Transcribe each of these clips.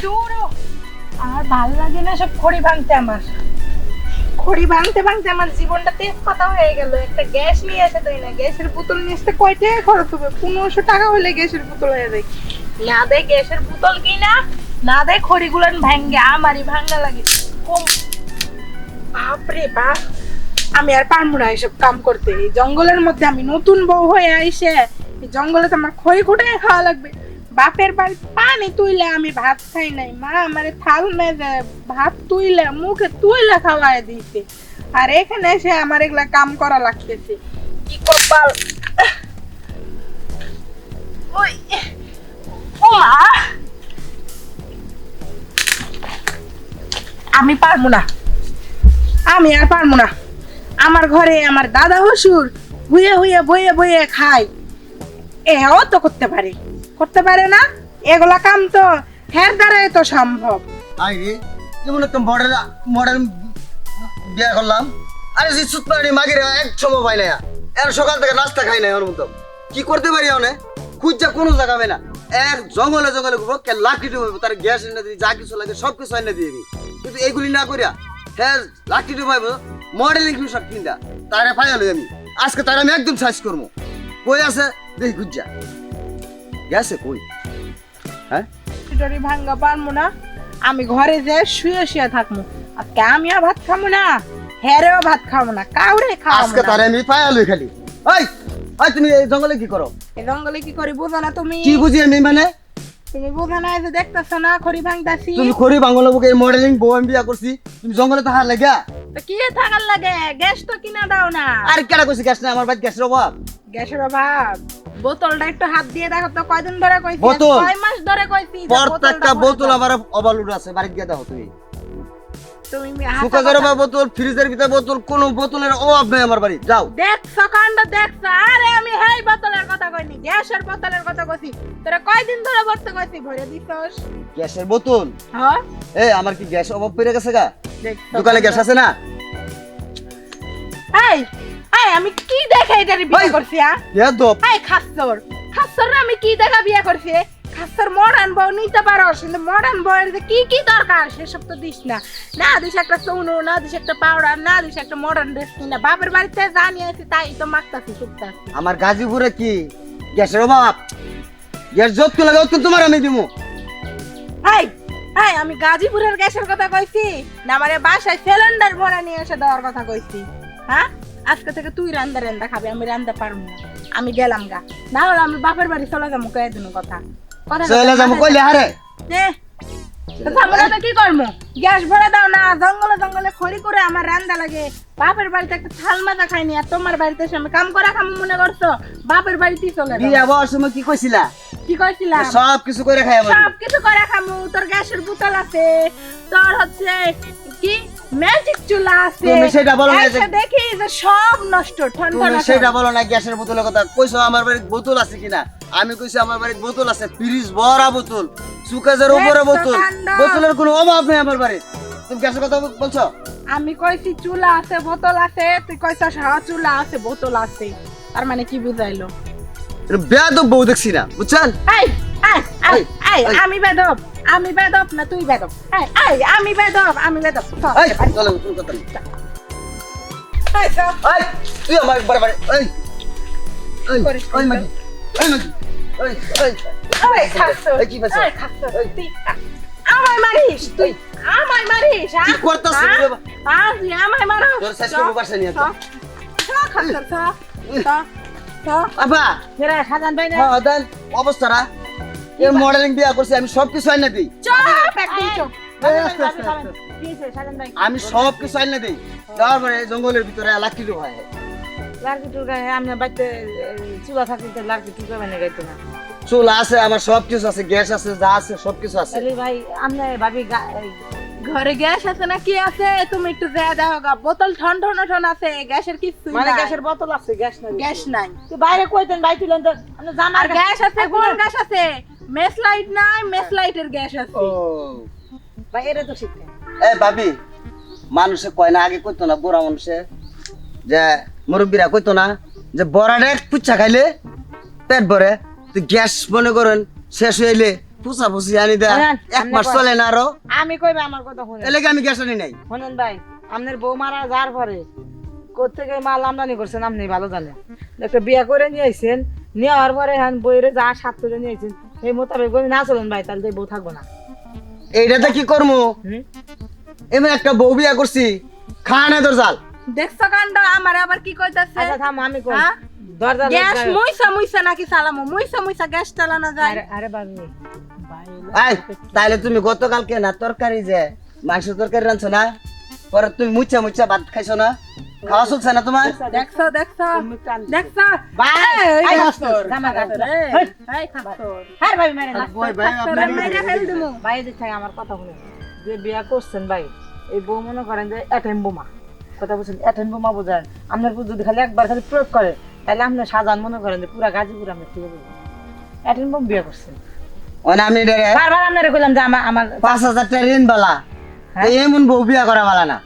দূরও আর ভাল লাগে না সব খড়ি ভাঙতে আমার খড়ি ভাঙতে ভাঙতে আমার জীবনটা তেজ পাতা হয়ে গেল একটা গ্যাস নিয়ে আসে তাই না গ্যাসের বোতল নিয়ে আসতে কয় টাকা খরচ হবে 1500 টাকা হলে গ্যাসের বোতল হয়ে যায় না দে গ্যাসের বোতল কিনা না দে খড়িগুলান ভাঙ্গে আমারই ভাঙ্গা লাগে কম বাপরে বাপ আমি আর পারবো না এসব কাম করতে এই জঙ্গলের মধ্যে আমি নতুন বউ হয়ে আইসে এই জঙ্গলে তো আমার খড়ি খুঁটে খাওয়া লাগবে বাপের বাড়ি পানি তুইলে আমি ভাত খাই নাই মা আমারে থাল মেজে ভাত তুইলে মুখে তুইলে খাওয়াই দিয়েছে আর এখানে এসে আমার এগুলা কাম করা লাগতেছে কি কপাল ওই ও মা আমি পারবো না আমি আর পারবো না আমার ঘরে আমার দাদা হসুর হুয়ে হুয়ে বয়ে বয়ে খায় এও তো করতে পারে না এগুলা কাম তো হের দ্বারাই তো সম্ভব আই রে যেমন একটা মডেল বিয়ে করলাম আরে যে সুতমানি মাগিরে এক সময় পাই না এর সকাল থেকে নাস্তা খাই না ওর মতো কি করতে পারি ওনে খুঁজা কোনো জায়গা পাই না এক জঙ্গলে জঙ্গলে ঘুরবো কে লাঠি ডুবাইবো তার গ্যাস এনে দিই যা কিছু লাগে সব কিছু এনে দিয়ে দিই কিন্তু এইগুলি না করিয়া হ্যাঁ লাঠি ডুবাইবো মডেলিং সব কিনতা তারে ফাইল আমি আজকে তার আমি একদম সাইজ করবো কই আছে দেখি খুঁজা গেছে কই হ্যাঁ খিচুড়ি ভাঙ্গা পারবো না আমি ঘরে যে শুয়ে শুয়ে থাকবো আজকে আমিও ভাত খাবো না হেরেও ভাত খাবো না কাউরে খাবো আজকে না তারে আমি ফাইল খালি ওই ওই তুমি এই জঙ্গলে কি করো এই জঙ্গলে কি করি বুঝো না তুমি কি বুঝি আমি মানে তুমি বুঝো না যে দেখতেছো না খড়ি ভাঙতাছি তুমি খড়ি বাংলা বুকে মডেলিং বউ আমি বিয়া করছি তুমি জঙ্গলে তো হার লাগা তো কি থাকার লাগে গ্যাস তো কিনা দাও না আর কেডা কইছি গ্যাস না আমার বাড়ি গ্যাসের অভাব গ্যাসের অভাব বোতলটা একটু হাত দিয়ে দেখো তো কয়দিন ধরে কইছি বোতল? 6 মাস ধরে কইছি যে প্রত্যেকটা বোতলটা বোতল আমার অবালুড আছে বাড়ি গিয়ে দাও তুমি তুমি সুকাজের বোতল ফ্রিজের ভিতরে বোতল কোন বোতলের অভাব নাই আমার বাড়ি যাও দেখছো কাণ্ড দেখছো আরে আমি হেই বোতলের কথা কইনি গ্যাসের বোতলের কথা কইছি তোরা কয়দিন ধরে ভরতে কইছি ভরে দিছস গ্যাসের বোতল হ্যাঁ এ আমার কি গ্যাস অভাব পড়ে গেছে গা দেখছো দোকানে গ্যাস আছে না এই এই আমি কি দেখে এটারে বিয়ে করছি ইয়া দপ এই খাসসর আমি কি দেখা বিয়ে করছি খাসসর মডার্ন বউ নিতে পারো কিন্তু মডার্ন বউয়ের যে কি দরকার সেসব তো দিস না না দিস একটা সোনু না দিস একটা পাউডার না দিস একটা মডার্ন ড্রেস কিনা বাপের বাড়িতে যা নিয়ে আসি তাই তো মাখতাছি শুকতাছি আমার গাজীপুরে কি গ্যাসের অভাব গ্যাস যত লাগে তত তোমার আমি দিমু এই এই আমি গাজীপুরের গ্যাসের কথা কইছি না আমারে বাসায় সিলিন্ডার ভরা নিয়ে এসে দেওয়ার কথা কইছি হ্যাঁ আজকে থেকে তুই রান্দা খাবি আমি রান্দা পারবো না আমি গেলাম গা না হলে আমি বাপের বাড়ি চলে যাবো কয়ে দিন কথা চলে যাবো কইলে হারে আমরা তো কি করবো গ্যাস ভরে দাও না জঙ্গলে জঙ্গলে খড়ি করে আমার রান্দা লাগে বাপের বাড়িতে একটা থাল মাজা খাইনি আর তোমার বাড়িতে এসে আমি কাম করা খামু মনে করছো বাপের বাড়িতেই চলে যাও বিয়া বর সময় কি কইছিলা কি কইছিলাম সব কিছু করে খাই আমার সব কিছু করে খামু তোর গ্যাসের বোতল আছে তোর হচ্ছে কি ম্যাজিক চুলা আছে তুমি সেটা বলো না যে এসে দেখি যে সব নষ্ট ঠন তুমি সেটা বলো না গ্যাসের বোতলের কথা কইছো আমার বাড়িতে বোতল আছে কিনা আমি কইছি আমার বাড়িতে বোতল আছে ফ্রিজ ভরা বোতল সুকাজের উপরে বোতল বোতলের কোনো অভাব নেই আমার বাড়িতে তুমি গ্যাসের কথা বলছো আমি কইছি চুলা আছে বোতল আছে তুই কইছস হ্যাঁ চুলা আছে বোতল আছে তার মানে কি বুঝাইলো বেয়াদব বউ দেখছি না বুঝছেন এই আমি বেদব না তুই বেদব এই আমি বেদব এই চলো তুমি কথা নেই এই তুই আমার বারে এই এই ওই মাগি এই মাগি এই খাসো এই কি বলছ তুই আমায় মারিস তুই আমায় মারিস কি করতাছিস বাবা তুই আমায় মারো তোর শেষ করব পারছ নি তো আবা মেরা সাজান ভাই না হ্যাঁ দেন অবস্থারা এই মডেলিং বিয়া করছি আমি সব কিছু আইনা দেই চুপ একদম চুপ আমি সব কিছু আইনা দেই তারপরে জঙ্গলের ভিতরে লাকি ডু হয় লার্কি টুকা আমরা বাইতে চুলা থাকতে লার্কি টুকা বানিয়ে গাইতো না চুলা আছে আমার সব কিছু আছে গ্যাস আছে যা আছে সব কিছু আছে তাহলে ভাই আমরা ভাবি ঘরে গ্যাস আছে না কি আছে তুমি একটু দেয়া দাও গা বোতল ঠন আছে গ্যাসের কিছু মানে গ্যাসের বোতল আছে গ্যাস নাই নাই তো বাইরে কইতেন ভাই তুলেন তো আমরা জানা আর গ্যাস আছে কোন গ্যাস আছে মেস লাইট নাই মেস লাইটের গ্যাস আছে ও ভাই এর তো শিখতে এ ভাবি মানুষে কয় না আগে কইতো না বুড়া মানুষে যে মুরব্বীরা কইতো না যে বড়ারে পুচ্ছা খাইলে পেট ভরে তো গ্যাস মনে করেন শেষ হইলে পুষা পুষি আনি দে শোনেন, এক মাস চলে না আরো আমি কইবে আমার কথা শুনেন এলাকা আমি গ্যাস আনি নাই শুনেন ভাই আপনার বউ মারা যাওয়ার পরে কোথেকে মাল আমদানি করছেন আপনি ভালো জানেন একটা বিয়া করে নিয়ে আইছেন নেওয়ার পরে হ্যাঁ বইরে যা সাত করে নিয়ে আইছেন এই মোতাবেক বই না চলেন ভাই তাহলে তো এই বউ থাকবো না এইটাতে কি করবো হুম? এমন একটা বউ বিয়া করছি খানে তোর জাল দেখছো কাণ্ড আমার আবার কি কইতাছে আচ্ছা থাম আমি কই হ্যাঁ? দরজা গ্যাস মুইসা মুইসা নাকি চালামো মুইসা মুইসা গ্যাস চালানো যায় আরে আরে বাবু ভাই আই তাইলে তুমি গতকালকে না তরকারি যে মাংস তরকারি রাঁধছো না পরে তুমি মুচ্ছা মুচ্ছা ভাত খাইছো না খাওয়া চলছে না তোমার দেখছো দেখছো দেখছো ভাই এই এই খাস্তর, জামা খাস্তর, কাপড় এই খাস্তর। হ্যাঁ ভাই মেরে না খাস্তরের মাইরা ফেল দিমু। ভাই এদিক থেকে আমার কথা শুনে যে বিয়া করছেন ভাই এই বউ মনে করেন যে অ্যাটেম বোমা কথা বলছেন অ্যাটেম বোমা বোঝেন আপনার উপর যদি খালি একবার খালি প্রয়োগ করে তাহলে আপনার সাজান মনে করেন যে পুরা গাজীপুর আমরা ফিরে দেবো অ্যাটেম বোম বিয়ে করছেন ওই আমি ডেরে বারবার আপনারা কইলাম যে আমার 5,000 টাকা ঋণ বালা হ্যাঁ? এমন বউ বিয়া করা বালা না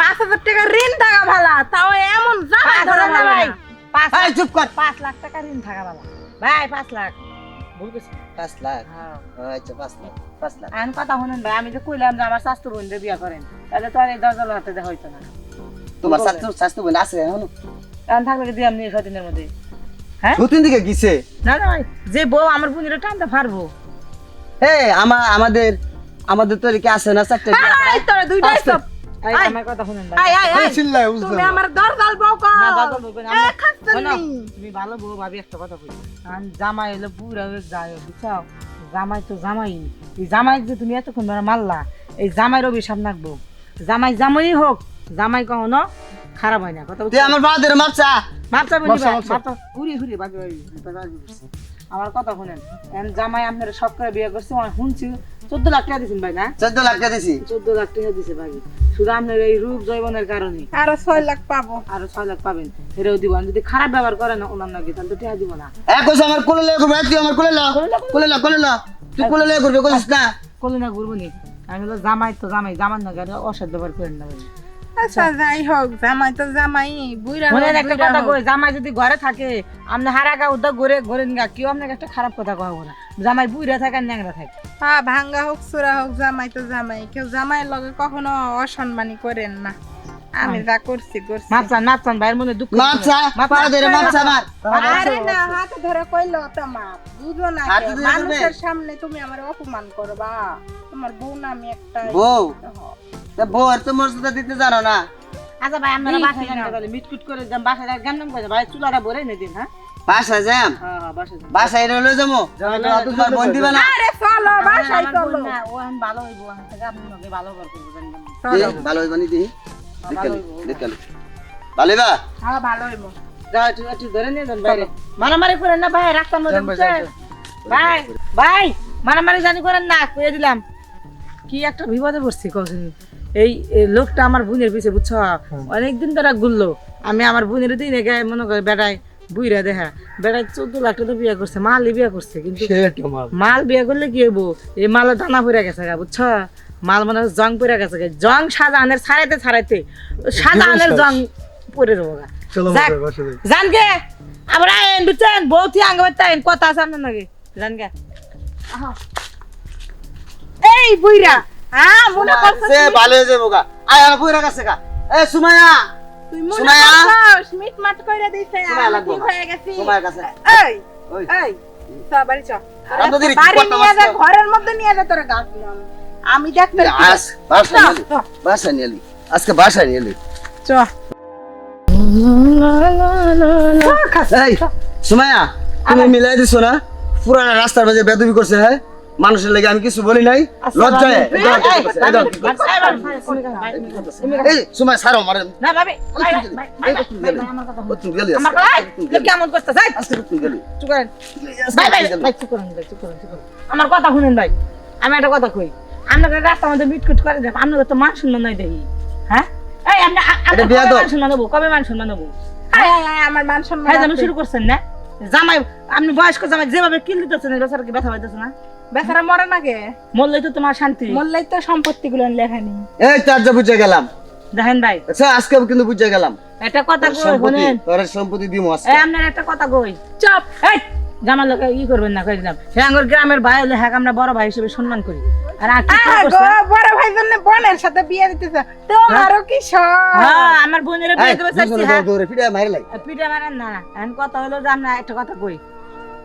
5,000 টাকা ঋণ থাকা ভালা তাও এমন জামাই ধরা না ভালা ভাই না। এই চুপ কর 5 লাখ টাকা ঋণ থাকা বালা ভাই 5 লাখ ভুল করছি 5 লাখ হ্যাঁ আচ্ছা 5 লাখ আমি কথা শুনেন ভাই আমি যে কইলাম যে আমার স্বাস্থ্য বোনদের বিয়া করেন তাহলে তো আর এই দরজা হাতে দেখা হইতো না তোমার স্বাস্থ্য বলে আছে এখন এখন থাকলে কি দিয়ে আপনি 6 দিনের মধ্যে হ্যাঁ দুদিন দিকে গিয়েছে না না ভাই যে বউ আমার বোনের টানতে পারবো আমাদের তরিকে আছে না চারটে এই তোরা দুইটাই সব এই আয়। আমার কথা শুনেন ভাই আয় আয় আয় চিল্লাই তুমি আমার দরজাল বউ কও না দরজা বলবেন এ খাস্তর শোনো, নেই তুমি ভালো বউ ভাবি একটা কথা কই জামাই হলো পুরা হয়ে যায় বুঝছাও জামাই তো জামাই এই জামাই যে তুমি এতক্ষণ ধরে মারলা এই জামাইর অভিশাপ নাকবো জামাই হোক জামাই কখনো খারাপ হয় না কথা তুই বুঝছো আমার বাদের মাপচা মাপটা বলি মাপসা, ভাই মাপসা। মাপটা ঘুরি ঘুরি ভাবি ভাবি আমার কথা শুনেন এখন জামাই আপনারা সব করে বিয়ে করছে আমার শুনছি 14 লাখ টাকা দিছেন ভাই না 14 লাখ টাকা দিছি 14 লাখ টাকা দিছে ভাই শুধু আপনার এই রূপ জৈবনের কারণে আরো 6 লাখ পাবো আরো 6 লাখ পাবেন এটাও দিব আর যদি খারাপ ব্যবহার করে না ওনার নাকি তাহলে তো টাকা দিব না কইছ আমার কোলে লে করবে তুই আমার কোলে লা তুই কোলে লে করবে কইছিস না কোলে না ঘুরবো নি আমি বললাম জামাই তো জামাই জামার না গাড়ি অসাধ্য ব্যবহার করেন না ভাই আচ্ছা যাই হোক জামাই তো জামাই বুইরা মনে হোক, একটা বুইড়া কথা হোক। কই জামাই যদি ঘরে থাকে আপনি হারাগা উদ্যোগ ঘুরে ঘুরে নিগা কেউ আপনাকে একটা খারাপ কথা কহবো না জামাই বুইরা থাকে আর ন্যাংরা থাকে হ্যাঁ ভাঙ্গা হোক সুরা হোক জামাই তো জামাই কেউ জামাইয়ের লগে কখনো অসম্মানী করেন না আমি যা করছি করছি মাপচান ভাইয়ের মনে দুঃখ মাপচা পাড়া ধরে মাপচা মার আরে না হাতে ধরে কইলো তো মাপ বুঝো না হাতে কেউ। ধরে মানুষের সামনে তুমি আমার অপমান করবা তোমার বউ না আমি একটা বউ তা বউ আর তো মর্যাদা দিতে জানো না আচ্ছা ভাই আপনারা জি, বাসায় জি, যান না। তাহলে মিটকুট করে যান বাসায় যান গেলাম কই ভাই চুলাটা ভরে নে দিন হ্যাঁ বাসা যাম হ্যাঁ হ্যাঁ বাসায় যান বাসায় লয়ে যাবো তোমার বোন দিবা না আরে চলো বাসায় আমার চলো বোন না, ও এখন ভালো হইবো এখন থেকে আপনি ওকে ভালো করে করবো জানেন চলো ভালো হইবানি দি দেখালি হইবো। দেখালি ভালো হইবা হ্যাঁ ভালো হইব যা একটু ধরে নিয়ে যান বাইরে মারামারি করেন না ভাই রাস্তার মধ্যে বুঝছেন? ভাই ভাই মারামারি জানি করেন না কইয়ে দিলাম কি একটা বিপদে পড়ছি কখন এই লোকটা আমার বোনের পিছে বুঝছ অনেকদিন ধরে ঘুরলো আমি আমার বোনের দিনে গায়ে মনে করে বেড়ায় বুইরা দেখা বেড়ায় 14 লাখ টাকা বিয়ে করছে মালই বিয়ে করছে কিন্তু মাল বিয়ে করলে কি হইব এই মাল দানা পড়ে গেছে গা বুঝছ মাল মানে জং পড়ে গেছে গা। জং সাজানের ছাড়াইতে সাজানের জং পড়ে দেবো গা যাক, জান গে আমরা আইন বুঝছেন বহুত আঙ্গ বাড়তেন কথা আছে আপনার নাকি জান গে এই বুইরা হ্যাঁ মনে করছিস সে ভালো হয়ে যাবো গা আয় আর বুইরা কাছে গা এ সুমাইয়া তুই মনে সুমাইয়া? করছিস মিটমাট কইরা দিছে আর সুমাইয়া আমি লাগবো ঠিক না। হয়ে গেছি সুমাইয়ার কাছে এই ওই এই চ বাড়ি চ রাত ধরে কি বাড়ি করতে নিয়ে যা পারছো? ঘরের মধ্যে নিয়ে যা তোরা গাছ আমি দেখতে আজ বাসা নিয়ে এলি আজকে বাসা নিয়ে এলি চ এই সুমাইয়া তুমি মিলাই দিছো না পুরানা রাস্তার মাঝে বেদবি করছে হ্যাঁ মানুষের লাগে আমি কিছু বলি নাই লজ্জায় এই সুমাইয়া ছাড়ো মারে না ভাবি তুই গেলি আমার কেমন করতে চাই তুই গেলি চুপ করেন ভাই চুপ করেন আমার কথা শুনেন ভাই আমি একটা কথা কই আপনাকে রাস্তার মধ্যে মিটকুট করে দেব আপনাকে তো মান সম্মান নাই দেখি হ্যাঁ এই আপনি এটা বিয়া তো। মান সম্মান দেবো কবে মান সম্মান দেবো আয় আয় আয় আমার মান সম্মান হ্যাঁ আমি আছে। শুরু করছেন না জামাই আপনি বয়স্ক জামাই যেভাবে কিল দিতেছেন বেচারা কি ব্যথা পাইতেছে না বেচারা মরে না গে মরলেই তো তোমার শান্তি মরলেই তো সম্পত্তি গুলো লেখা নেই এই তার যা বুঝে গেলাম দেখেন ভাই আচ্ছা আজকে কিন্তু বুঝে গেলাম একটা কথা কই সম্পত্তি শুনেন তোর সম্পত্তি দিমু আজকে এই আপনার একটা কথা কই চপ এই জামার লোকে ই করবেন না কই দিলাম সে আমার গ্রামের ভাই হলে হ্যাঁ আমরা বড় ভাই হিসেবে সম্মান করি আর আর কি গো বড় ভাই জন্য বোনের সাথে বিয়ে দিতেছে তোমারও কি শখ হ্যাঁ আমার বোনের বিয়ে দেবে চাইছি হ্যাঁ দৌড়ে ফিরে মারি লাই পিঠা মারেন না এখন কথা হলো যে আমরা একটা কথা কই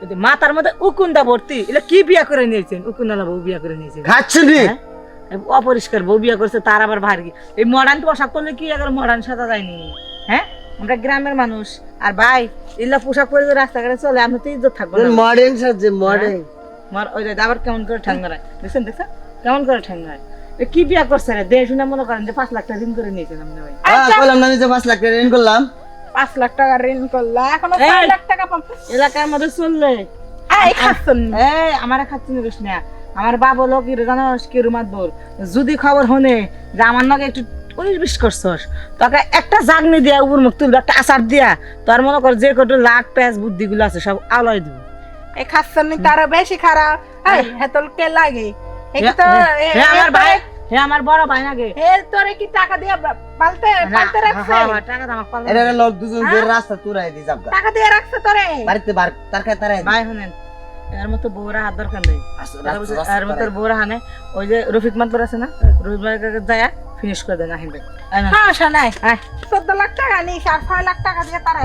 যদি মাথার মধ্যে উকুনটা ভর্তি এটা কি বিয়া করে নিয়েছেন উকুনওয়ালা বউ বিয়া করে নিয়েছেন খাচ্ছেন নি হ্যাঁ? এই অপরিষ্কার বউ বিয়া করছে তার আবার ভার কি এই মডার্ন পোশাক পরলে কি আবার মডার্ন সাজা যায়নি হ্যাঁ আমরা গ্রামের মানুষ আর ভাই এগুলা পোশাক পরে রাস্তাঘাটে চলে আমরা তো ইজ্জত থাকবো না মডার্ন সাজে মডার্ন মার ওই যে আবার কেমন করে ঠ্যাং মারায় দেখছেন দেখছেন কেমন করে ঠ্যাং মারায় এ কি বিয়া করছে রে দেশ শুনে মনে করেন যে 5 লাখ টাকা ঋণ করে নিয়েছেন আপনি ভাই বললাম না আমি যে 5 লাখ টাকা ঋণ করলাম 5 লাখ টাকা ঋণ করলা এখনো এই, 4 লাখ টাকা পাম এলাকার মধ্যে চললে এই খাচ্ছন এই আমার খাচ্ছি নিস না আমার বাবা লোক জানোস কি রুমাত বল যদি খবর হনে যে আমার নাকি একটু 19-20 করছস তোকে একটা জাগনি দিয়া উপর মুখ তুলবে একটা আচার দিয়া তোর মনে কর যে কত লাখ পেঁয়াজ বুদ্ধিগুলো আছে সব আলোয় দিব এই খাচ্ছন তার বেশি খারাপ এই হেতল কে লাগে এই তো হে আমার ভাই হে আমার বড় ভাই নাকি হে তোরে কি টাকা দিয়া পালতে পালতে রাখছে টাকা দাম পাল এরা লোক দুজন যে রাস্তা তুরাই দি যাবগা টাকা দিয়ে রাখছে তোরে বাড়িতে বার তার কাছে তারাই ভাই শুনেন এর মতো বউরা হাত দরকার নেই আর মতো বউরা হানে ওই যে রফিক মাতবর আছে না রফিক ভাই যায় ফিনিশ করে দেন আহিন ভাই হ্যাঁ শোনাই 14 লাখ টাকা নিস আর 6 লাখ টাকা দিয়ে তারা